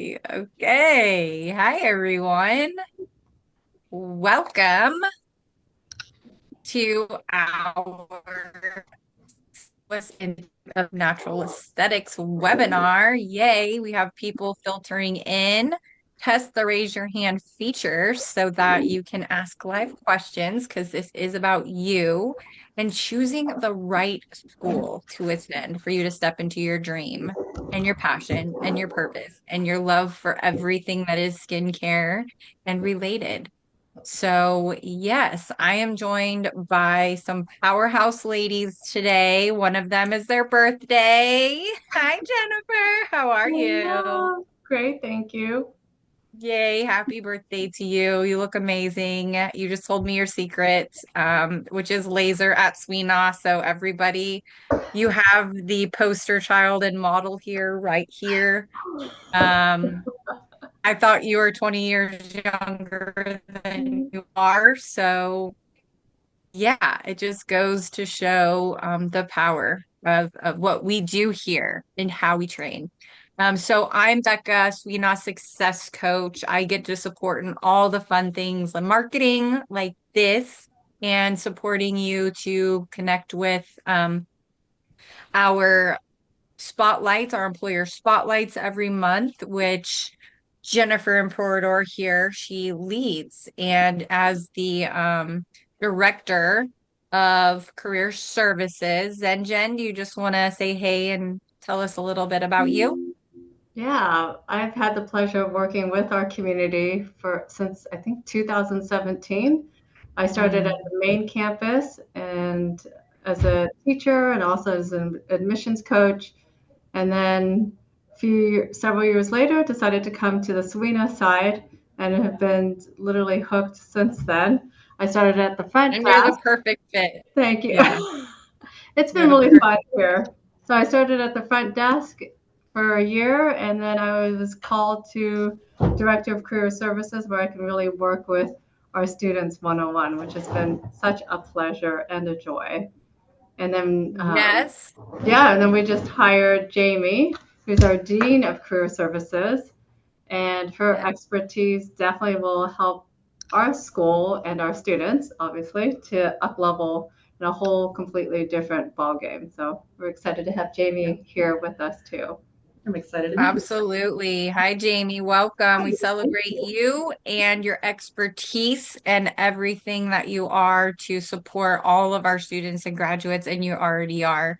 Okay. Hi, everyone. Welcome to our of Natural Aesthetics webinar. Yay, we have people filtering in. Test the raise your hand feature so that you can ask live questions because this is about you and choosing the right school to attend for you to step into your dream and your passion and your purpose and your love for everything that is skincare and related. So, yes, I am joined by some powerhouse ladies today. One of them is their birthday. Hi, Jennifer. How are you? Hello. Great, thank you. Yay, happy birthday to you. You look amazing. You just told me your secret, which is laser at Sweenaw. So, everybody, you have the poster child and model here, right here. Um, I thought you were 20 years younger than you are. So, yeah, it just goes to show the power of what we do here and how we train. So I'm Becca, Sweena Success Coach. I get to support in all the fun things, the marketing like this, and supporting you to connect with our spotlights, our employer spotlights every month, which Jennifer Emperador here, she leads. And as the director of career services, and Jen, do you just want to say hey and tell us a little bit about you? Yeah, I've had the pleasure of working with our community for since I think 2017. I started at Mm. the main campus and as a teacher and also as an admissions coach, and then several years later decided to come to the Sweena side and have been literally hooked since then. I started at the front And you're the desk. perfect fit. Thank you. Yeah, It's you're been the really fun perfect fit. here. So I started at the front desk for a year, and then I was called to Director of Career Services, where I can really work with our students one-on-one, which has been such a pleasure and a joy. And then, Yes. yeah, and then we just hired Jamie, who's our Dean of Career Services, and her Yes. expertise definitely will help our school and our students, obviously, to up level in a whole completely different ball game. So we're excited to have Jamie here with us too. I'm excited to meet you. Absolutely. Hi, Jamie. Welcome. We Thank celebrate you. you and your expertise and everything that you are to support all of our students and graduates, and you already are.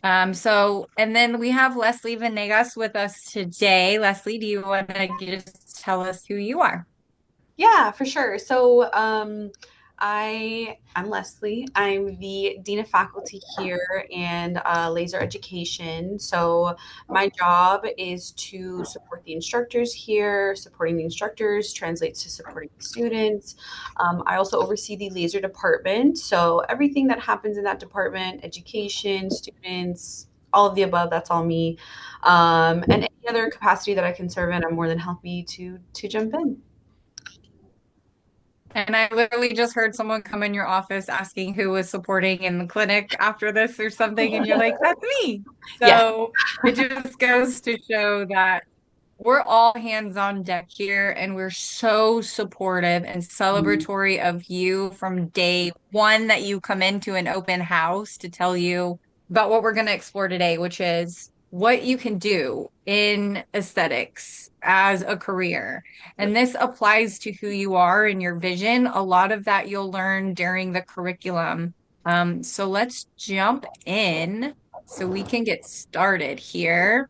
And then we have Leslie Venegas with us today. Leslie, do you want to just tell us who you are? Yeah, for sure. I'm Leslie. I'm the Dean of Faculty here and Laser Education. So my job is to support the instructors here. Supporting the instructors translates to supporting the students. I also oversee the laser department. So everything that happens in that department, education, students, all of the above, that's all me. And any other capacity that I can serve in, I'm more than happy to jump in. And I literally just heard someone come in your office asking who was supporting in the clinic after this or something, and you're like, that's me. Yes. So it just goes to show that we're all hands on deck here, and we're so supportive and celebratory of you from day one that you come into an open house to tell you about what we're going to explore today, which is what you can do in aesthetics as a career. And this applies to who you are and your vision. A lot of that you'll learn during the curriculum. So let's jump in so we can get started here.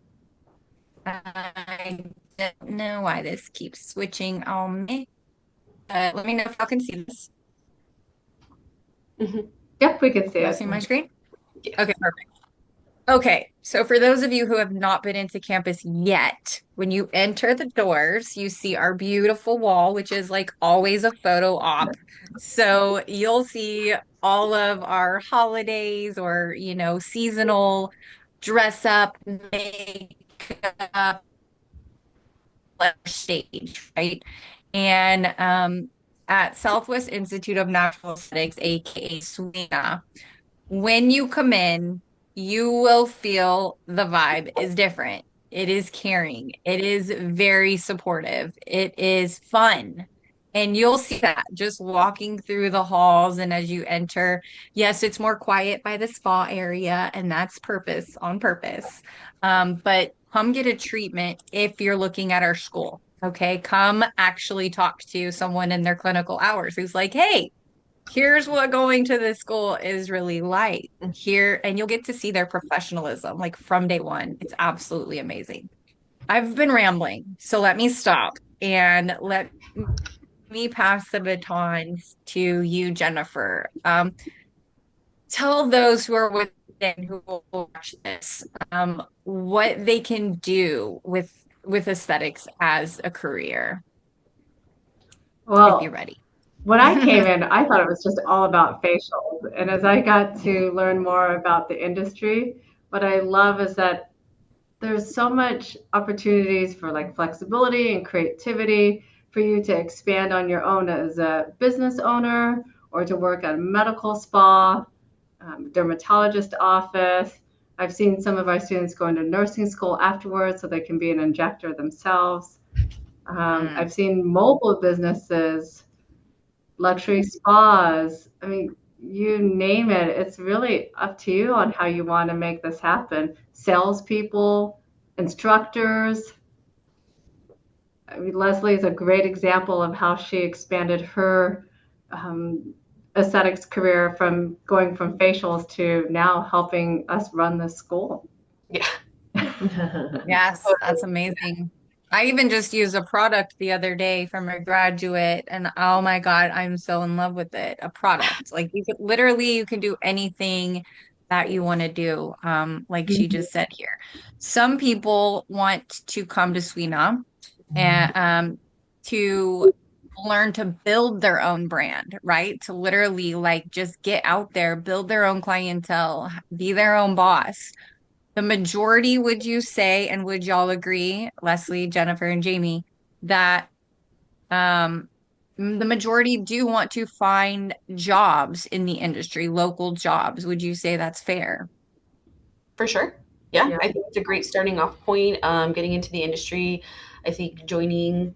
I don't know why this keeps switching on me. Let me know if y'all can see this. Mhm. Yep, we can see Y'all it. see my screen? Okay, Yes. perfect. Okay, so for those of you who have not been into campus yet, when you enter the doors, you see our beautiful wall, which is like always a photo op. So you'll see all of our holidays or, seasonal dress up, makeup, stage, right? And at Southwest Institute of Natural Aesthetics, aka SWINA, when you come in, you will feel the vibe is different. It is caring. It is very supportive. It is fun. And you'll see that just walking through the halls and as you enter. Yes, it's more quiet by the spa area, and that's purpose on purpose. But come get a treatment if you're looking at our school. Okay, come actually talk to someone in their clinical hours who's like, hey, here's what going to this school is really like here, and you'll get to see their professionalism like from day one. It's absolutely amazing. I've been rambling, so let me stop and let me pass the baton to you, Jennifer. Tell those who are within who will watch this what they can do with aesthetics as a career, if you're Well, ready. when I came in, I thought it was just all about facials. And as I got to learn more about the industry, what I love is that there's so much opportunities for like flexibility and creativity for you to expand on your own as a business owner or to work at a medical spa, dermatologist office. I've seen some of our students go into nursing school afterwards so they can be an injector themselves. Mm. I've seen mobile businesses, luxury spas. I mean, you name it. It's really up to you on how you want to make this happen. Salespeople, instructors. I mean, Leslie is a great example of how she expanded her um, aesthetics career from going from facials to now helping us run the school. Yeah. Yes, that's amazing. I even just used a product the other day from a graduate, and oh my God, I'm so in love with it. A product. Like you could literally you can do anything that you want to do, like she Mhm. just said here. Some people want to come to Swina and to learn to build their own brand, right? To literally like just get out there, build their own clientele, be their own boss. The majority, would you say, and would y'all agree, Leslie, Jennifer, and Jamie, that um, the majority do want to find jobs in the industry, local jobs? Would you say that's fair? For sure. Yeah, Yeah. I think it's a great starting off point. Getting into the industry, I think joining,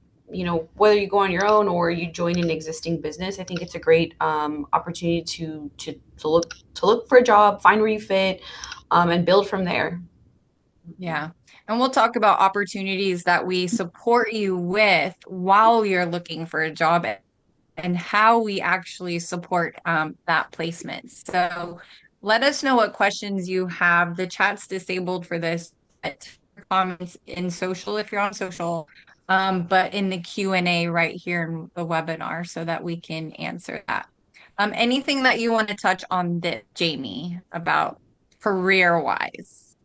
whether you go on your own or you join an existing business, I think it's a great opportunity to look for a job, find where you fit, and build from there. Yeah. And we'll talk about opportunities that we support you with while you're looking for a job and how we actually support that placement. So let us know what questions you have. The chat's disabled for this, but comments in social if you're on social, but in the Q&A right here in the webinar so that we can answer that. Anything that you want to touch on this, Jamie, about career-wise?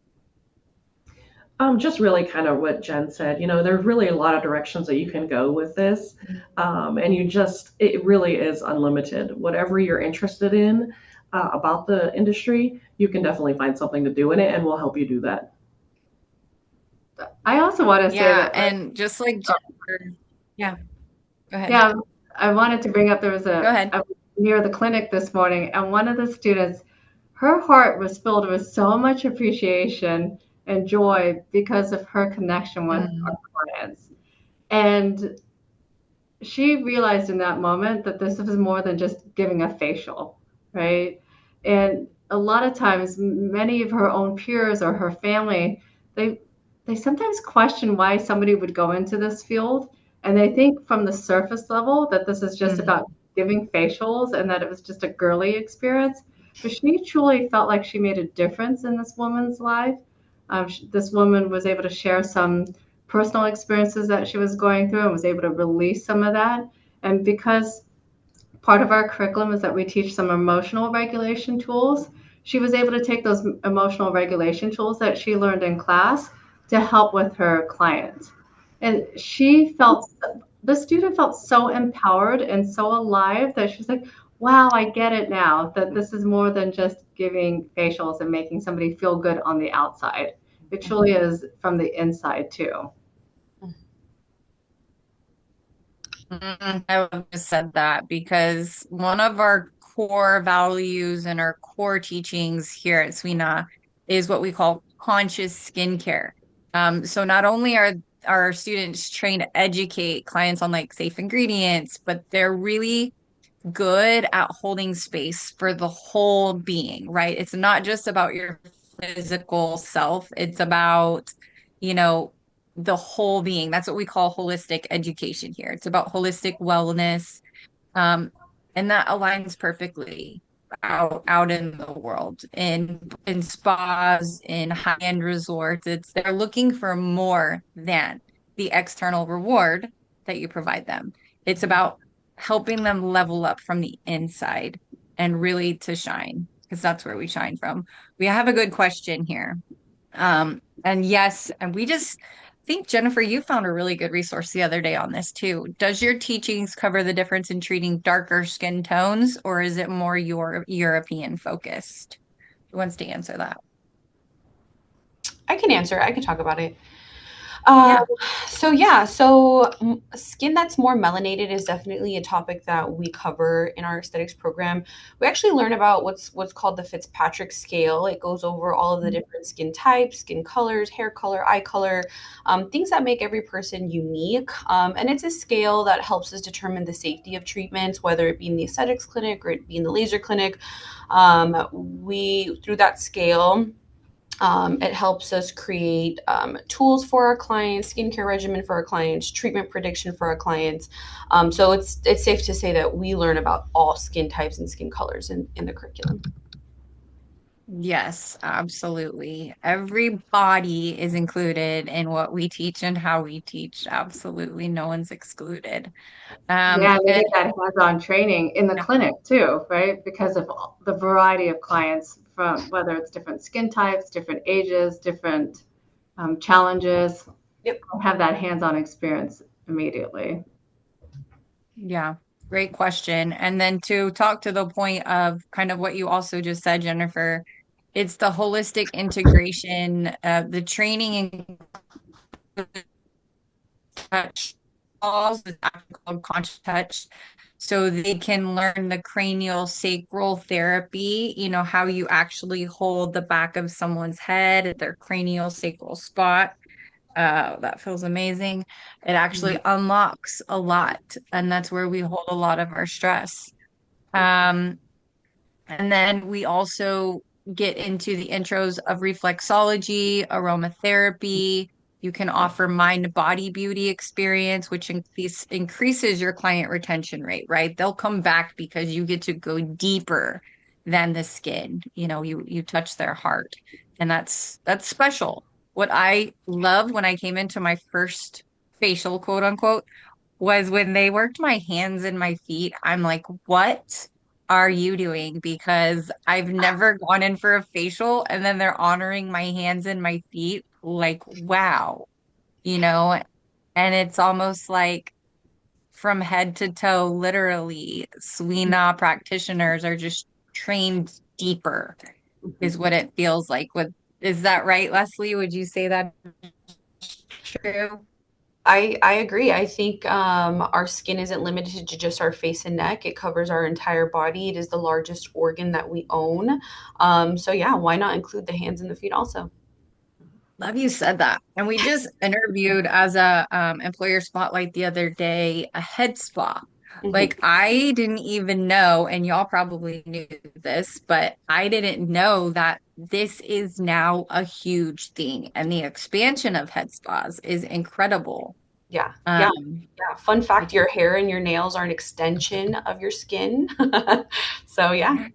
Just really kind of what Jen said. There's really a lot of directions that you can go with this. And it really is unlimited. Whatever you're interested in about the industry, you can definitely find something to do in it, and we'll help you do that. I also want to say Yeah, that, like, and just like Jennifer, yeah, go ahead. yeah, I wanted to bring up there was Go ahead. I was near the clinic this morning, and one of the students, her heart was filled with so much appreciation and joy because of her connection with our Mm, clients. And she realized in that moment that this was more than just giving a facial, right? And a lot of times, many of her own peers or her family, they they sometimes question why somebody would go into this field, and they think from the surface level that this is just mm, about giving facials and that it was just a girly experience. But she truly felt like she made a difference in this woman's life. This woman was able to share some personal experiences that she was going through and was able to release some of that. And because part of our curriculum is that we teach some emotional regulation tools, she was able to take those emotional regulation tools that she learned in class to help with her clients. And the student felt so empowered and so alive that she's like, wow, I get it now that this is more than just giving facials and making somebody feel good on the outside. It truly is from the inside too. I would have just said that because one of our core values and our core teachings here at Swina is what we call conscious skincare. So not only are our students trained to educate clients on like safe ingredients, but they're really good at holding space for the whole being, right? It's not just about your physical self, it's about, you know, the whole being. That's what we call holistic education here. It's about holistic wellness. Um, and that aligns perfectly out in the world, in spas, in high-end resorts. It's they're looking for more than the external reward that you provide them. It's about helping them level up from the inside and really to shine, because that's where we shine from. We have a good question here. And yes, and we just think, Jennifer, you found a really good resource the other day on this too. Does your teachings cover the difference in treating darker skin tones, or is it more European focused? Who wants to answer that? I can answer. I can talk about it. Um, Yeah. skin that's more melanated is definitely a topic that we cover in our aesthetics program. We actually learn about what's called the Fitzpatrick scale. It goes over all of the different skin types, skin colors, hair color, eye color, things that make every person unique. And it's a scale that helps us determine the safety of treatments, whether it be in the aesthetics clinic or it be in the laser clinic. We through that scale it helps us create tools for our clients, skincare regimen for our clients, treatment prediction for our clients. So it's safe to say that we learn about all skin types and skin colors in the curriculum. Yes, absolutely. Every body is included in what we teach and how we teach. Absolutely. No one's excluded. Yeah, we And get that hands-on training in the clinic too, right? Because of the variety of clients from whether it's different skin types, different ages, different challenges, Yep. have that hands-on experience immediately. yeah, great question. And then to talk to the point of kind of what you also just said, Jennifer, it's the holistic integration, the training and touch calls is actually called conscious touch. So they can learn the cranial sacral therapy, you know, how you actually hold the back of someone's head at their cranial sacral spot. That feels amazing. It actually unlocks a lot, and that's where we hold a lot of our stress. Um, and then we also get into the intros of reflexology, aromatherapy. You can offer mind body beauty experience, which increases your client retention rate, right? They'll come back because you get to go deeper than the skin. You know, you touch their heart. And that's special. What I loved when I came into my first facial, quote unquote, was when they worked my hands and my feet. I'm like, what are you doing? Because I've never gone in for a facial and then they're honoring my hands and my feet. Like, wow, you know? And it's almost like from head to toe, literally, Suina practitioners are just trained deeper, is what it feels like. Is that right, Leslie? Would you say that true? I agree. I think our skin isn't limited to just our face and neck. It covers our entire body. It is the largest organ that we own. So yeah, why not include the hands and the feet also? Love you said that. And we just interviewed as a employer spotlight the other day a head spa. Mhm. Like I didn't even know, and y'all probably knew this, but I didn't know that this is now a huge thing. And the expansion of head spas is incredible. Yeah, yeah, Um, yeah. Fun fact, your hair and your nails are an extension of your skin. So yeah.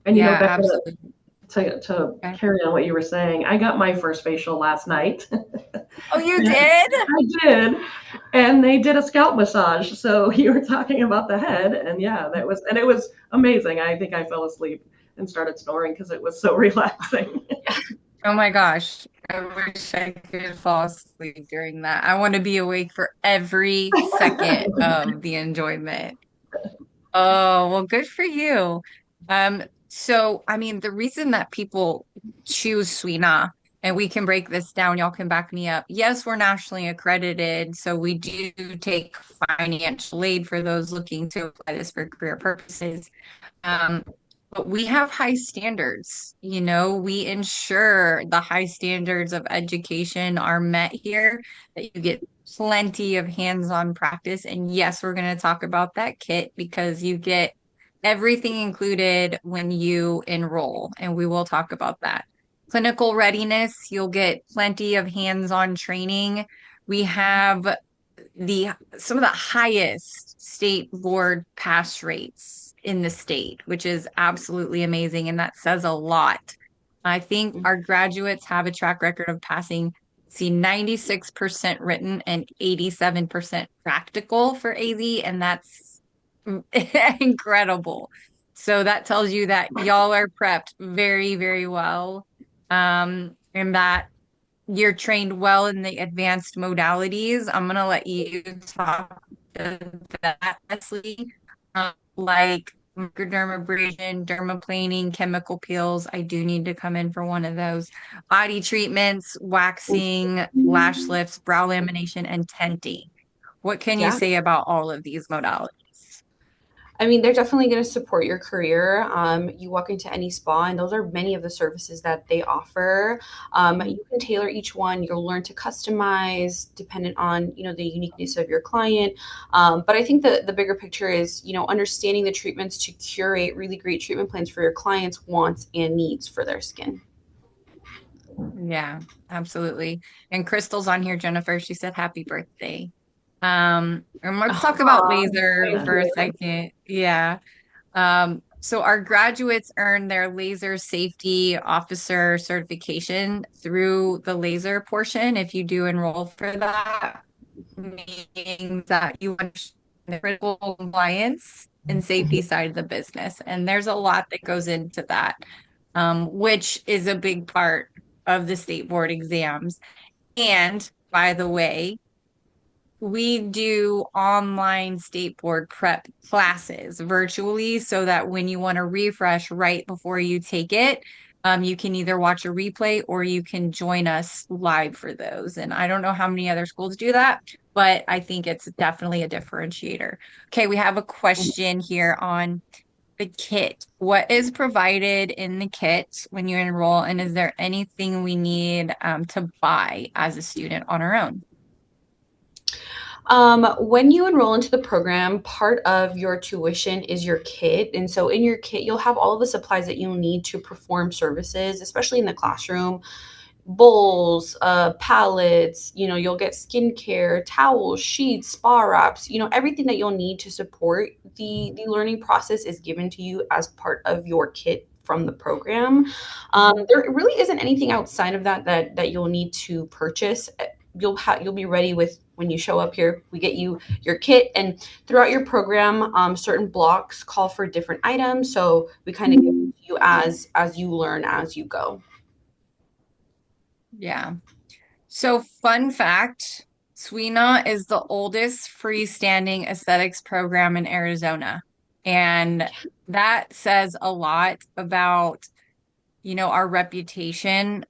And yeah, Becca, absolutely. to Okay. carry on what you were saying, I got my first facial last night. Oh, you did? I did. And they did a scalp massage. So you were talking about the head, and yeah, it was amazing. I think I fell asleep and started snoring because it was so relaxing. Oh my gosh. I wish I could fall asleep during that. I want to be awake for every second of the enjoyment. Oh, well, good for you. So I mean, the reason that people choose Suina, and we can break this down, y'all can back me up. Yes, we're nationally accredited, so we do take financial aid for those looking to apply this for career purposes. Um, but we have high standards. We ensure the high standards of education are met here, that you get plenty of hands-on practice. And yes, we're going to talk about that kit because you get everything included when you enroll, and we will talk about that. Clinical readiness, you'll get plenty of hands-on training. We have the some of the highest state board pass rates in the state, which is absolutely amazing. And that says a lot. I think our graduates have a track record of passing, see, 96% written and 87% practical for AZ, and that's incredible. So that tells you that y'all are prepped very, very well. And that you're trained well in the advanced modalities. I'm gonna let you talk to that, Leslie. Like microdermabrasion, dermaplaning, chemical peels. I do need to come in for one of those. Body treatments, waxing, lash lifts, brow lamination, and tenting. What can you Yeah. say about all of these modalities? I mean, they're definitely going to support your career. You walk into any spa, and those are many of the services that they offer. You can tailor each one. You'll learn to customize dependent on the uniqueness of your client. But I think the bigger picture is understanding the treatments to curate really great treatment plans for your clients' wants and needs for their skin. Yeah, absolutely. And Crystal's on here, Jennifer. She said happy birthday. And let's talk about Oh, laser thank for a you. second. Yeah. So our graduates earn their laser safety officer certification through the laser portion if you do enroll for that, meaning that you understand the critical compliance and safety side of the business. And there's a lot that goes into that, which is a big part of the state board exams. And by the way, we do online state board prep classes virtually so that when you want to refresh right before you take it, you can either watch a replay or you can join us live for those. And I don't know how many other schools do that, but I think it's definitely a differentiator. Okay, we have a question here on the kit. What is provided in the kit when you enroll, and is there anything we need to buy as a student on our own? When you enroll into the program, part of your tuition is your kit. And so in your kit, you'll have all of the supplies that you'll need to perform services, especially in the classroom. Bowls, palettes, you'll get skincare, towels, sheets, spa wraps, everything that you'll need to support the learning process is given to you as part of your kit from the program. There really isn't anything outside of that you'll need to purchase. You'll be ready with when you show up here. We get you your kit, and throughout your program, certain blocks call for different items. So we kind of give you as you learn as you go. Yeah. So, fun fact, SWENA is the oldest freestanding aesthetics program in Arizona. And that says a lot about, our reputation,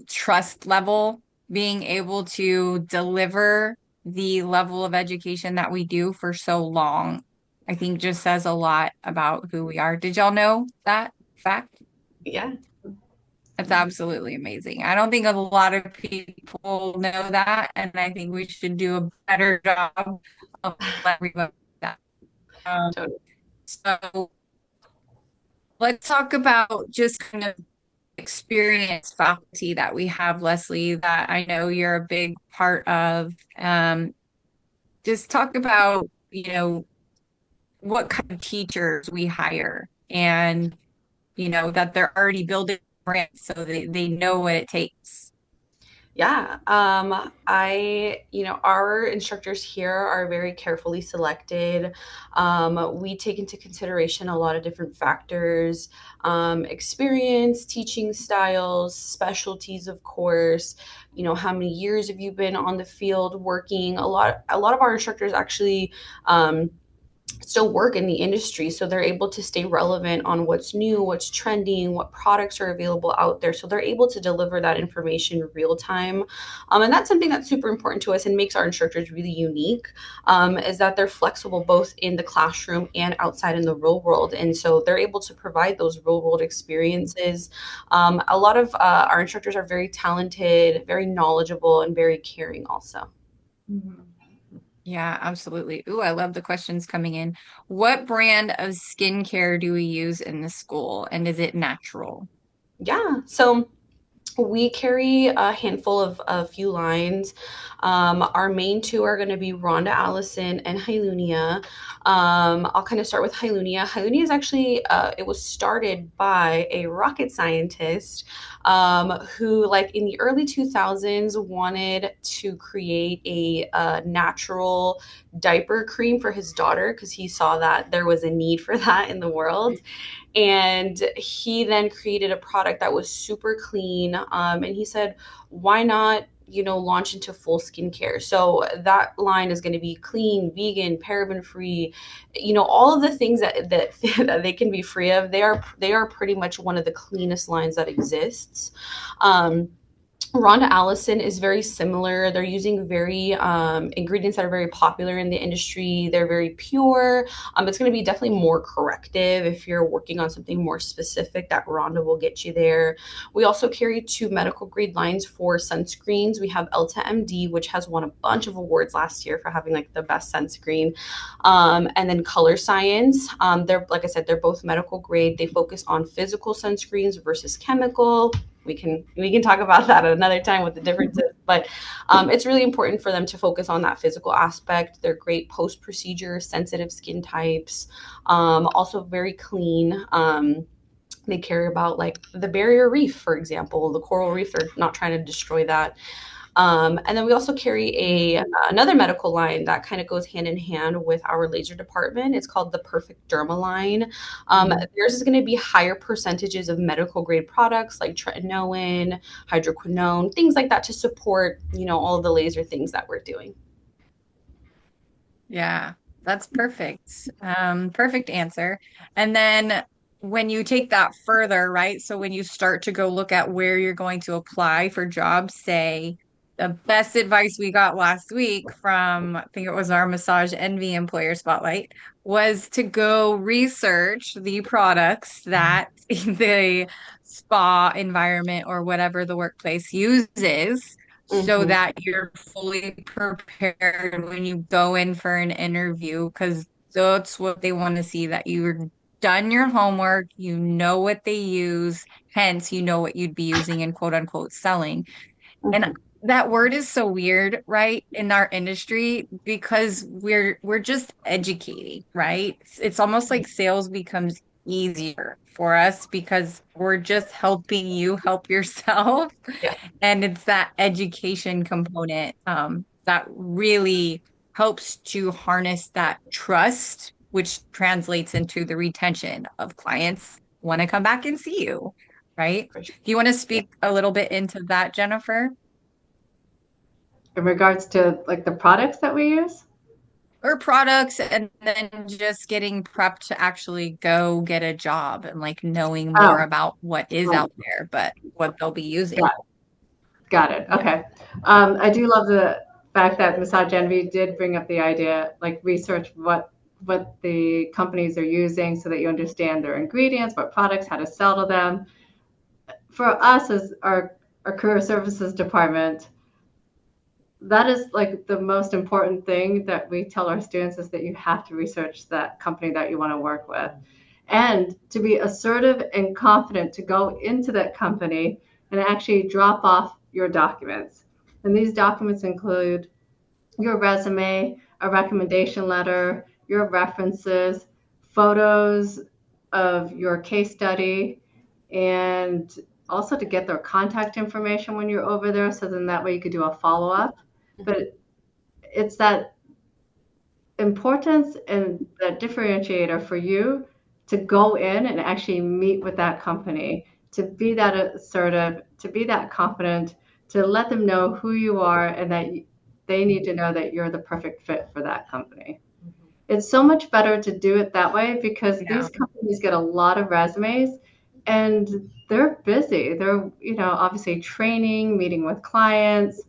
trust level, being able to deliver the level of education that we do for so long. I think just says a lot about who we are. Did y'all know that fact? Yeah. That's absolutely amazing. I don't think a lot of people know that, and I think we should do a better job of letting everybody know that. Um, Totally. so let's talk about just kind of experienced faculty that we have, Leslie, that I know you're a big part of. Just talk about, what kind of teachers we hire and, that they're already building brands so they know what it takes. Yeah. Our instructors here are very carefully selected. We take into consideration a lot of different factors, experience, teaching styles, specialties, of course, how many years have you been on the field working? A lot of our instructors actually, still work in the industry, so they're able to stay relevant on what's new, what's trending, what products are available out there, so they're able to deliver that information real time. And that's something that's super important to us and makes our instructors really unique, is that they're flexible both in the classroom and outside in the real world, and so they're able to provide those real world experiences. A lot of our instructors are very talented, very knowledgeable, and very caring also. Mhm. Yeah, absolutely. Ooh, I love the questions coming in. What brand of skincare do we use in the school, and is it natural? Yeah, so we carry a handful of a few lines. Our main two are going to be Rhonda Allison and Hylunia. I'll kind of start with Hylunia. Hylunia is actually, it was started by a rocket scientist who, like in the early 2000s, wanted to create a natural diaper cream for his daughter because he saw that there was a need for that in the world. And he then created a product that was super clean. And he said, why not, launch into full skincare? So that line is going to be clean, vegan, paraben free, all of the things that that they can be free of. They are pretty much one of the cleanest lines that exists. Rhonda Allison is very similar. They're using very ingredients that are very popular in the industry. They're very pure. It's going to be definitely more corrective if you're working on something more specific. That Rhonda will get you there. We also carry two medical grade lines for sunscreens. We have Elta MD, which has won a bunch of awards last year for having like the best sunscreen, and then Color Science. They're, like I said, they're both medical grade. They focus on physical sunscreens versus chemical. We can talk about that at another time with the differences, but it's really important for them to focus on that physical aspect. They're great post procedure sensitive skin types, also very clean. They care about like the barrier reef, for example, the coral reef. They're not trying to destroy that. And then we also carry another medical line that kind of goes hand in hand with our laser department. It's called the Perfect Derma line. Theirs is going to be higher percentages of medical grade products like tretinoin, hydroquinone, things like that to support, all of the laser things that we're doing. Yeah, that's perfect. Perfect answer. And then when you take that further, right? So when you start to go look at where you're going to apply for jobs, say the best advice we got last week from, I think it was our Massage Envy Employer Spotlight, was to go research the products that the spa environment or whatever the workplace uses so Mm-hmm. that you're fully prepared when you go in for an interview, because that's what they want to see, that you've done your homework, you know what they use, hence you know what you'd be using and quote unquote selling. And Mm-hmm. that word is so weird, right, in our industry because we're just educating, right? It's almost like sales becomes easier for us because we're just helping you help yourself. Yeah, And it's that education component that really helps to harness that trust, which translates into the retention of clients want to come back and see you, right? for sure. Do you want to Yeah. speak a little bit into that, Jennifer? In regards to like the products that we use? Or products, and then just getting prepped to actually go get a job and like knowing more Oh, about what is right. out there, but what they'll be using. Got it. Yeah. Okay. I do love the fact that Massage Envy did bring up the idea, like research what the companies are using so that you understand their ingredients, what products, how to sell to them. For us as our career services department, that is like the most important thing that we tell our students is that you have to research that company that you want to work with and to be assertive and confident to go into that company and actually drop off your documents. And these documents include your resume, a recommendation letter, your references, photos of your case study, and also to get their contact information when you're over there. So then that way you could do a follow up. But it's that importance and that differentiator for you to go in and actually meet with that company, to be that assertive, to be that confident, to let them know who you are and that they need to know that you're the perfect fit for that company. it's so much better to do it that way because Yeah. these companies get a lot of resumes and they're busy. They're, obviously training, meeting with clients,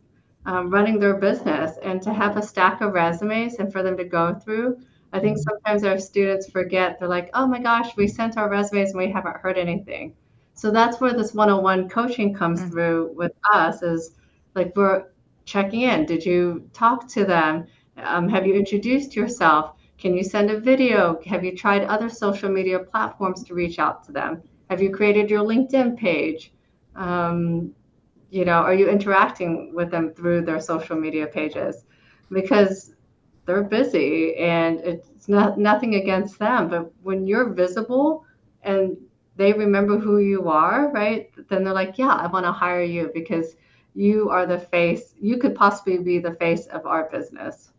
running their business. And to have a stack of resumes and for them to go through, I think sometimes our students forget. They're like, oh my gosh, we sent our resumes and we haven't heard anything. So that's where this one-on-one coaching comes Mm. through with us is like we're checking in. Did you talk to them? Have you introduced yourself? Can you send a video? Have you tried other social media platforms to reach out to them? Have you created your LinkedIn page? Are you interacting with them through their social media pages? Because they're busy and it's not nothing against them, but when you're visible and they remember who you are, right? Then they're like, yeah, I want to hire you because you are the face, you could possibly be the face of our business.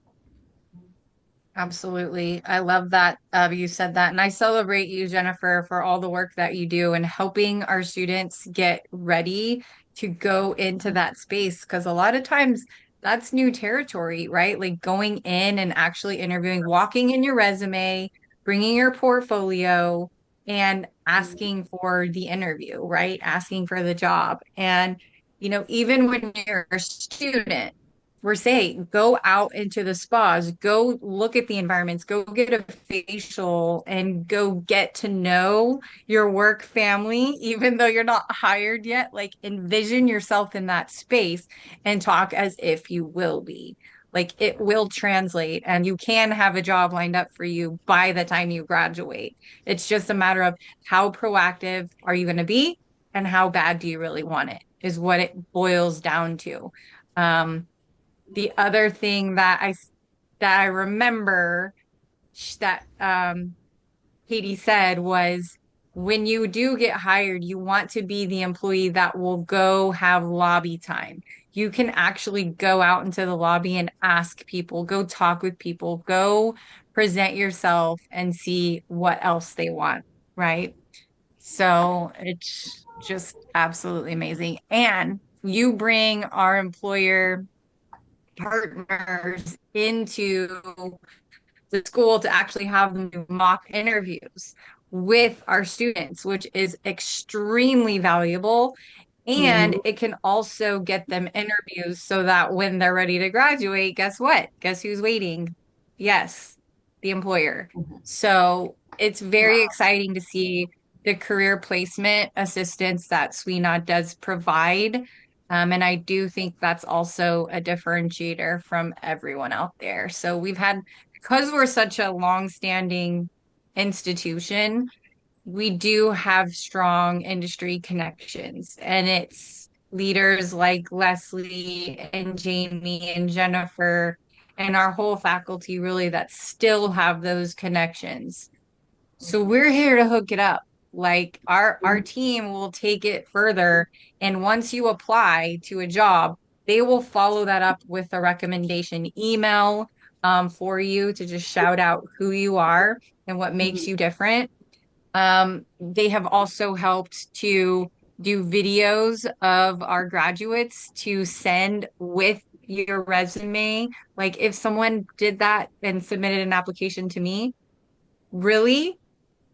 Absolutely. I love that you said that. And I celebrate you, Jennifer, for all the work that you do and helping our students get ready to go into that space. Because a lot of times that's new territory, right? Like going in and actually interviewing, walking in your resume, bringing your portfolio, and asking for the interview, right? Asking for the job. And, even when you're a student, we're saying go out into the spas, go look at the environments, go get a facial, and go get to know your work family, even though you're not hired yet. Like envision yourself in that space and talk as if you will be. Like it will translate, and you can have a job lined up for you by the time you graduate. It's just a matter of how proactive are you going to be and how bad do you really want it, is what it boils down to. The other thing that I remember that Katie said was when you do get hired, you want to be the employee that will go have lobby time. You can actually go out into the lobby and ask people, go talk with people, go present yourself and see what else they want, right? So it's just absolutely amazing. And you bring our employer partners into the school to actually have them do mock interviews with our students, which is extremely valuable. And Mhm. it can also get them interviews so that when they're ready to graduate, guess what? Guess who's waiting? Yes, the employer. So it's very exciting to see the career placement assistance that SWENA does provide. And I do think that's also a differentiator from everyone out there. So because we're such a long-standing institution, we do have strong industry connections, and it's leaders like Leslie and Jamie and Jennifer and our whole faculty really that still have those connections. So we're here to hook it up. Like our team will take it further, and once you apply to a job, they will follow that up with a recommendation email for you to just shout out who you are and what makes Mhm. you different. They have also helped to do videos of our graduates to send with your resume. Like if someone did that and submitted an application to me, really?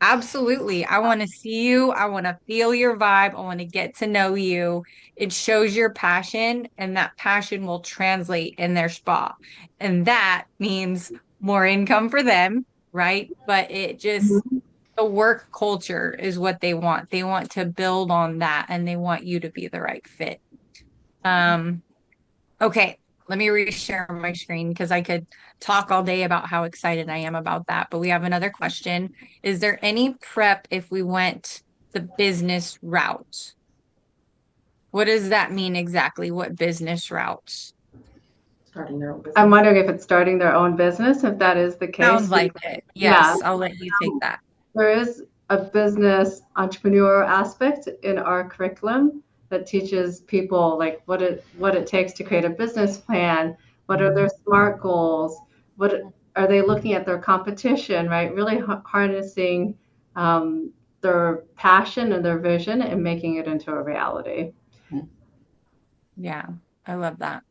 Absolutely. I want to see you. I want to feel your vibe. I want to get to know you. It shows your passion, and that passion will translate in their spa. And that means more income for them, right? But Mhm. the work culture is what they want. They want to build on that and they want you to be the right fit. Um, okay, let me reshare my screen because I could talk all day about how excited I am about that. But we have another question. Is there any prep if we went the business route? What does that mean exactly? What business route? Starting their own I'm business. wondering if it's starting their own business, if that is the case, Sounds like because it. yeah, Yes, I'll let you take that. there is a business entrepreneur aspect in our curriculum that teaches people like what it takes to create a business plan, what are their SMART goals, what are they looking at their competition, right? Really harnessing their passion and their vision and making it into a reality. Yeah, I love that.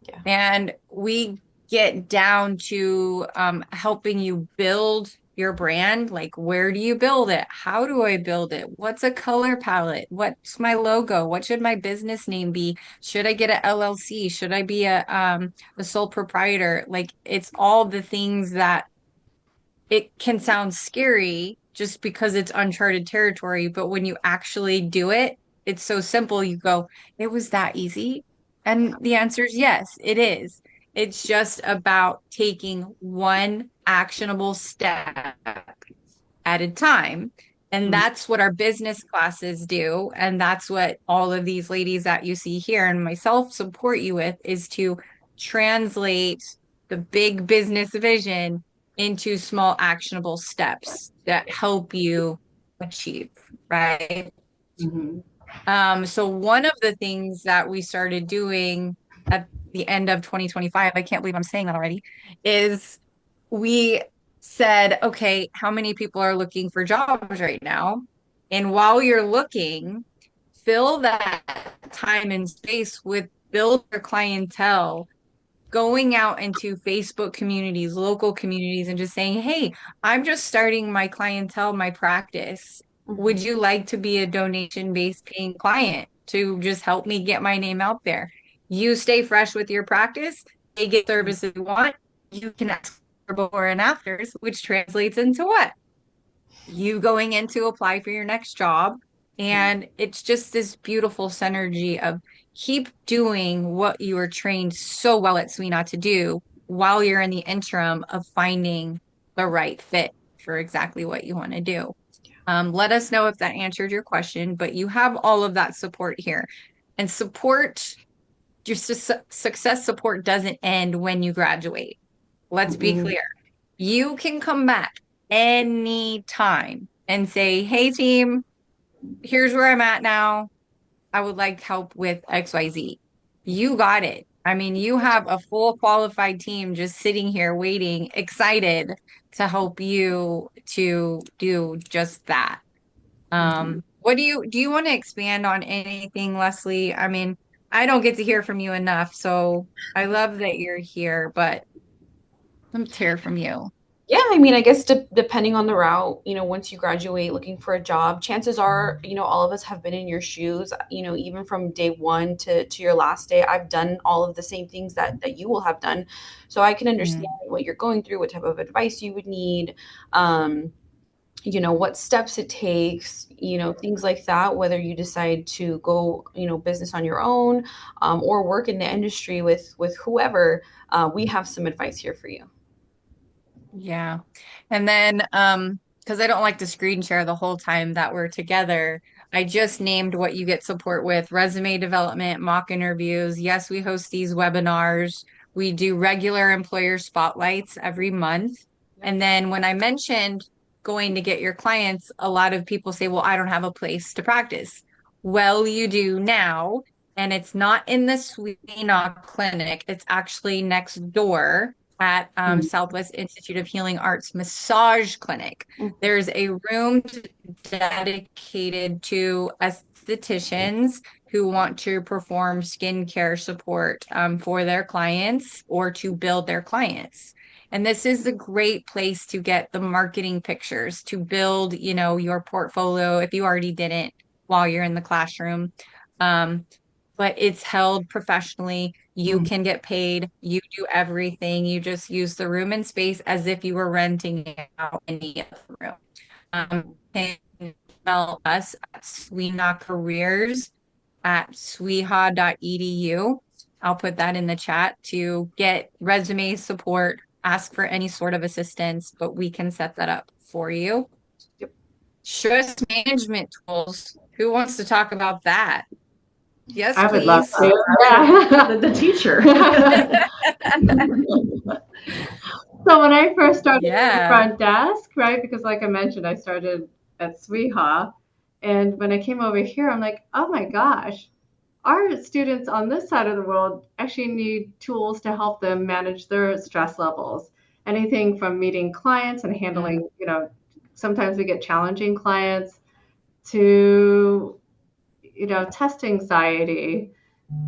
Yeah. And we get down to helping you build your brand. Like, where do you build it? How do I build it? What's a color palette? What's my logo? What should my business name be? Should I get a LLC? Should I be a sole proprietor? Like, it's all the things that it can sound scary just because it's uncharted territory, but when you actually do it, it's so simple. You go, it was that easy. And the answer is yes, it is. It's just about taking one actionable step at a time. And Mhm. that's what our business classes do. And that's what all of these ladies that you see here and myself support you with is to translate the big business vision into small actionable steps that help you achieve, right? Mhm. So one of the things that we started doing at the end of 2025, I can't believe I'm saying that already, is we said, okay, how many people are looking for jobs right now? And while you're looking, fill that time and space with build your clientele, going out into Facebook communities, local communities, and just saying, hey, I'm just starting my clientele, my practice. Mhm. Would you like to be a donation-based paying client to just help me get my name out there? You stay fresh with your practice, they get services you want, you can ask for before and afters, which translates into what? You going in to apply for your next job. And it's just this beautiful synergy of keep doing what you were trained so well at SWENA to do while you're in the interim of finding the right fit for exactly what you want to do. Let us know if that answered your question, but you have all of that support here. And support, your success support doesn't end when you graduate. Let's be Mhm. clear. You can come back anytime and say, hey, team, here's where I'm at now. I would like help with XYZ. You got it. I mean, you have a full qualified team just sitting here waiting, excited to help you to do just that. Mhm. What do you want to expand on anything, Leslie? I mean, I don't get to hear from you enough, so I love that you're here, but let's hear from you. Yeah, I mean, I guess depending on the route, once you graduate looking for a job, chances are, all of us have been in your shoes, even from day one to your last day. I've done all of the same things that you will have done. So I can understand Mm, what you're going through, what type of advice you would need, um, what steps it takes, things like that, whether you decide to go, business on your own, or work in the industry with whoever, we have some advice here for you. yeah. And then, because I don't like to screen share the whole time that we're together, I just named what you get support with: resume development, mock interviews. Yes, we host these webinars. We do regular employer spotlights every month. Yep. And then when I mentioned going to get your clients, a lot of people say, well, I don't have a place to practice. Well, you do now. And it's not in the Sweena clinic. It's actually next door at Mhm. Southwest Institute of Healing Arts Massage Clinic. There's a room dedicated to estheticians who want to perform skincare support for their clients or to build their clients. And this is a great place to get the marketing pictures, to build, your portfolio if you already didn't while you're in the classroom. Um, but it's held professionally. You Mhm. can get paid. You do everything. You just use the room and space as if you were renting out any other room. You can email us at sweena at sweha.edu. I'll put that in the chat to get resume support, ask for any sort of assistance, but we can set that up for you. Yep. Stress management tools. Who wants to talk about that? Yes, I would love please. to. Yeah. The teacher. So when I first started at the Yeah. front desk, right, because like I mentioned, I started at Sweha, and when I came over here, I'm like, oh my gosh, our students on this side of the world actually need tools to help them manage their stress levels. Anything from meeting clients and Mm, handling, sometimes we get challenging clients to, test anxiety,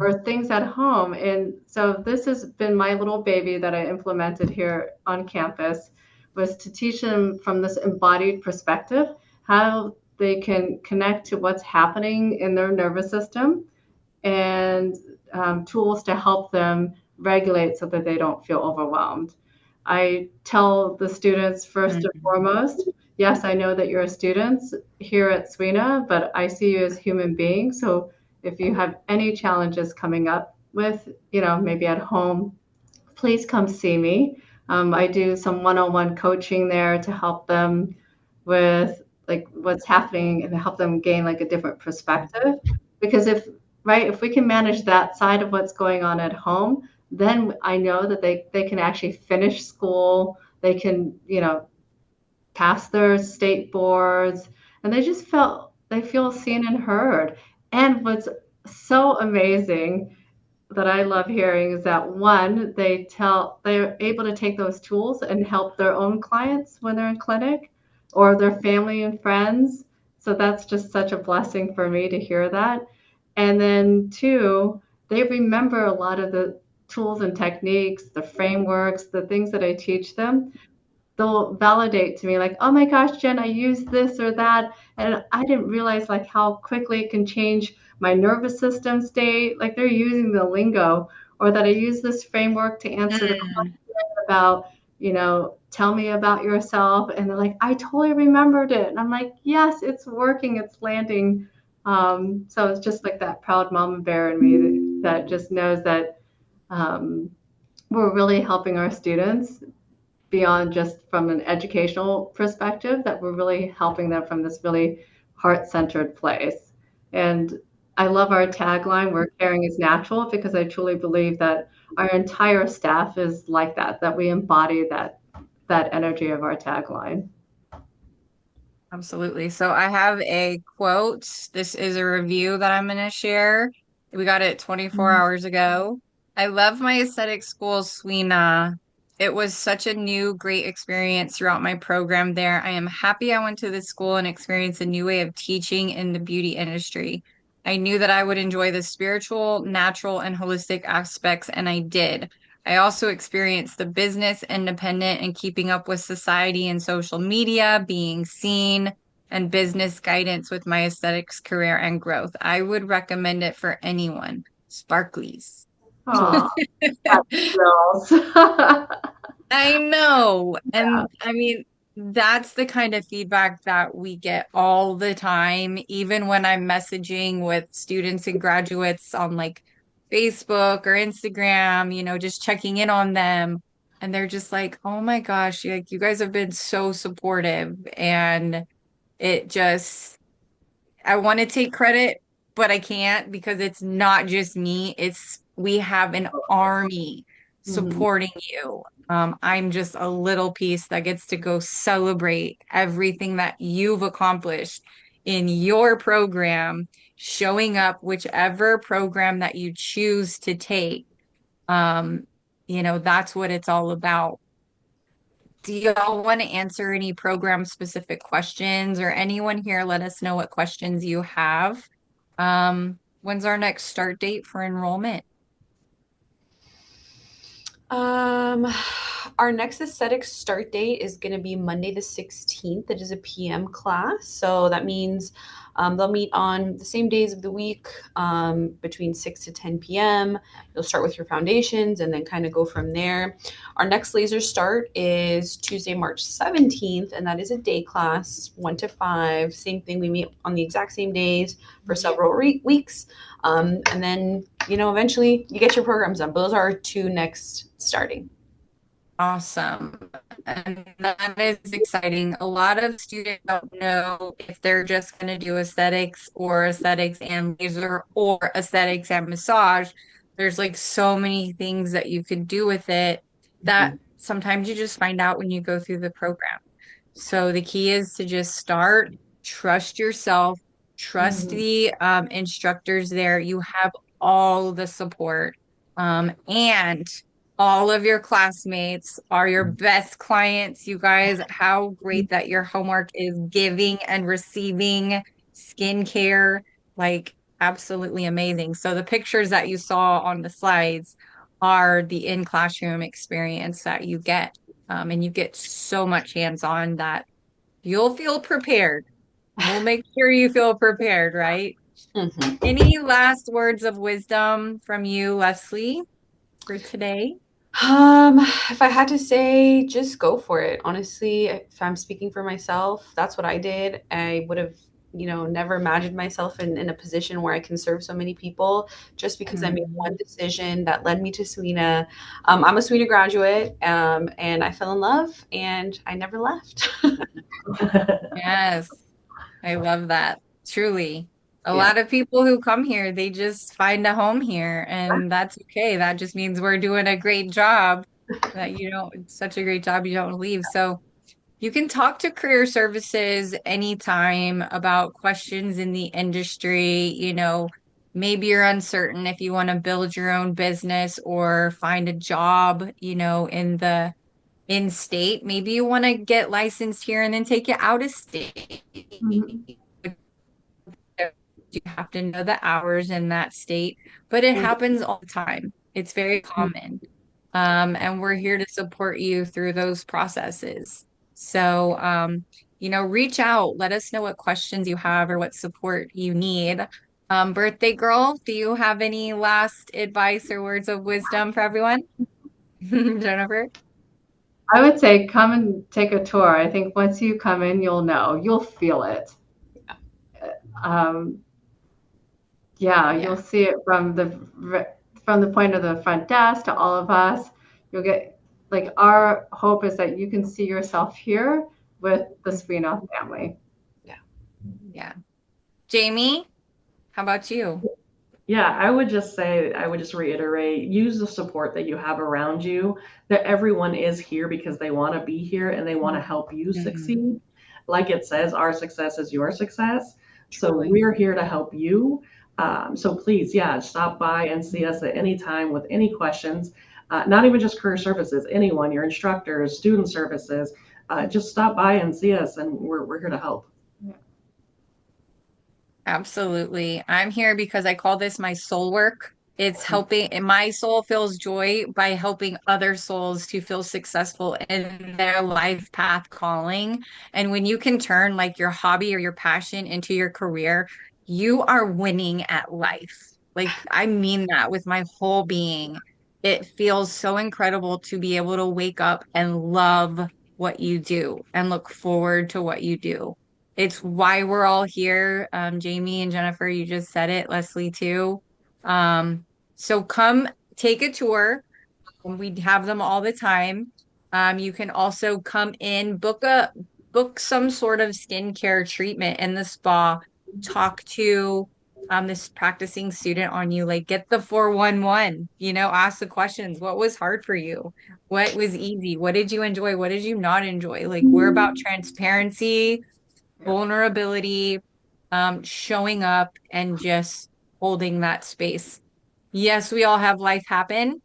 or things at home. And so this has been my little baby that I implemented here on campus, was to teach them from this embodied perspective how they can connect to what's happening in their nervous system, and tools to help them regulate so that they don't feel overwhelmed. I tell the students first and Mhm. foremost, yes, I know that you're students here at Swina, but I see you as human beings. So if you have any challenges coming up with, maybe at home, please come see me. I do some one-on-one coaching there to help them with like what's happening and help them gain like a different perspective. Because if we can manage that side of what's going on at home, then I know that they can actually finish school. They can, pass their state boards, and they feel seen and heard. And what's so amazing that I love hearing is that one, they're able to take those tools and help their own clients when they're in clinic or their family and friends. So that's just such a blessing for me to hear that. And then two, they remember a lot of the tools and techniques, the frameworks, the things that I teach them. They'll validate to me like, oh my gosh, Jen, I used this or that, and I didn't realize like how quickly it can change my nervous system state. Like they're using the lingo, or that I use this framework to answer the Mm. question about, tell me about yourself, and they're like, I totally remembered it, and I'm like, yes, it's working, it's landing. So it's just like that proud mama bear in me that just knows that um, we're really helping our students beyond just from an educational perspective, that we're really helping them from this really heart-centered place. And I love our tagline, where caring is natural, because I truly believe that our entire staff is like that we embody that energy of our tagline. Absolutely. So I have a quote. This is a review that I'm going to share. We got it 24 hours ago. I love my aesthetic school, Swina. It was such a new, great experience throughout my program there. I am happy I went to this school and experienced a new way of teaching in the beauty industry. I knew that I would enjoy the spiritual, natural, and holistic aspects, and I did. I also experienced the business, independent, and keeping up with society and social media, being seen, and business guidance with my aesthetics career and growth. I would recommend it for anyone. Sparklies. Oh, girls. I know. And I mean, that's the kind of feedback that we get all the time, even when I'm messaging with students and graduates on like Facebook or Instagram, just checking in on them. And they're just like, oh my gosh, like you guys have been so supportive. And it just, I want to take credit, but I can't because it's not just me. We have an army Mhm. supporting you. I'm just a little piece that gets to go celebrate everything that you've accomplished in your program, showing up whichever program that you choose to take. Um, that's what it's all about. Do y'all want to answer any program specific questions, or anyone here, let us know what questions you have. When's our next start date for enrollment? Um, our next aesthetics start date is going to be Monday the 16th. It is a PM class. So that means they'll meet on the same days of the week between 6 to 10 p.m. You'll start with your foundations and then kind of go from there. Our next laser start is Tuesday, March 17th, and that is a day class, 1 to 5. Same thing. We meet on the exact same days for several weeks. And then, eventually you get your programs done. But those are our two next starting. Awesome. And that is exciting. A lot of students don't know if they're just going to do aesthetics or aesthetics and laser or aesthetics and massage. There's like so many things that you can do with it that sometimes you just find out when you go through the program. So the key is to just start, trust yourself, trust Mhm. the instructors there. You have all the support. And all of your classmates are your best clients. You guys, how great that your homework is giving and receiving skincare. Like, absolutely amazing. So the pictures that you saw on the slides are the in-classroom experience that you get. And you get so much hands-on that you'll feel prepared. We'll make sure you feel prepared, right? Mhm. Any last words of wisdom from you, Leslie, for today? If I had to say, just go for it. Honestly, if I'm speaking for myself, that's what I did. I would have, never imagined myself in a position where I can serve so many people just because I made Mhm. one decision that led me to Swena. I'm a Swena graduate, and I fell in love and I never left. Yes, I love that. Truly. A Yeah. lot of people who come here, they just find a home here, and that's okay. That just means we're doing a great job, that you don't, it's such a great job you don't leave. So you can talk to career services anytime about questions in the industry. Maybe you're uncertain if you want to build your own business or find a job, in state. Maybe you want to get licensed here and then take it out of state. Mhm. You have to know the hours in that state, but it happens all the time. It's very common. And we're here to support you through those processes. So, reach out, let us know what questions you have or what support you need. Birthday girl, do you have any last advice or words of wisdom for everyone? Jennifer? I would say come and take a tour. I think once you come in, you'll know, you'll feel it. Um, yeah, Yeah. you'll see it from the point of the front desk to all of us. You'll get like our hope is that you can see yourself here with the Sweeney family. Yeah. Yeah. Jamie, how about you? Yeah, I would just say, I would just reiterate, use the support that you have around you, that everyone is here because they want to be here and they want to help you Mhm. succeed. Like it says, our success is your success. So Truly. we're here to help you. So please, yeah, stop by and see us at any time with any questions. Not even just career services, anyone, your instructors, student services, just stop by and see us, and we're here to help. Absolutely. I'm here because I call this my soul work. It's helping, and my soul feels joy by helping other souls to feel successful in their life path calling. And when you can turn like your hobby or your passion into your career, you are winning at life. Like, I mean that with my whole being. It feels so incredible to be able to wake up and love what you do and look forward to what you do. It's why we're all here. Jamie and Jennifer, you just said it, Leslie too. So come take a tour. We have them all the time. You can also come in, book some sort of skincare treatment in the spa, talk to this practicing student on you, like get the 411, ask the questions. What was hard for you? What was easy? What did you enjoy? What did you not enjoy? Like we're about transparency, vulnerability, showing up and just holding that space. Yes, we all have life happen,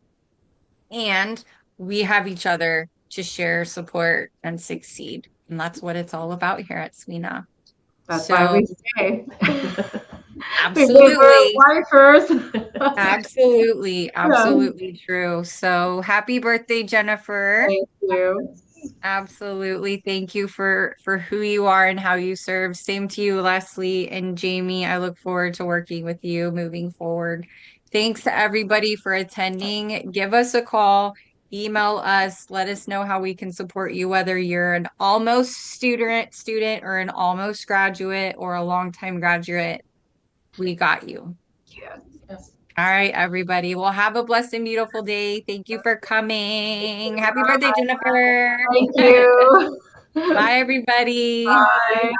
and we have each other to share, support, and succeed. And that's what it's all about here at Swena. That's why So, we stay. Because we're absolutely, lifers. absolutely, Yeah. absolutely true. So, happy birthday, Jennifer. Thank you. Absolutely. Thank you for who you are and how you serve. Same to you, Leslie and Jamie. I look forward to working with you moving forward. Thanks to everybody for attending. Give us a call, email us, let us know how we can support you, whether you're an almost student or an almost graduate or a longtime graduate. We got you. Yeah. Yes. All right, everybody. Well, have a blessed and beautiful day. Thank you for coming. Happy birthday, Jennifer. Thank you. Bye, everybody. Bye.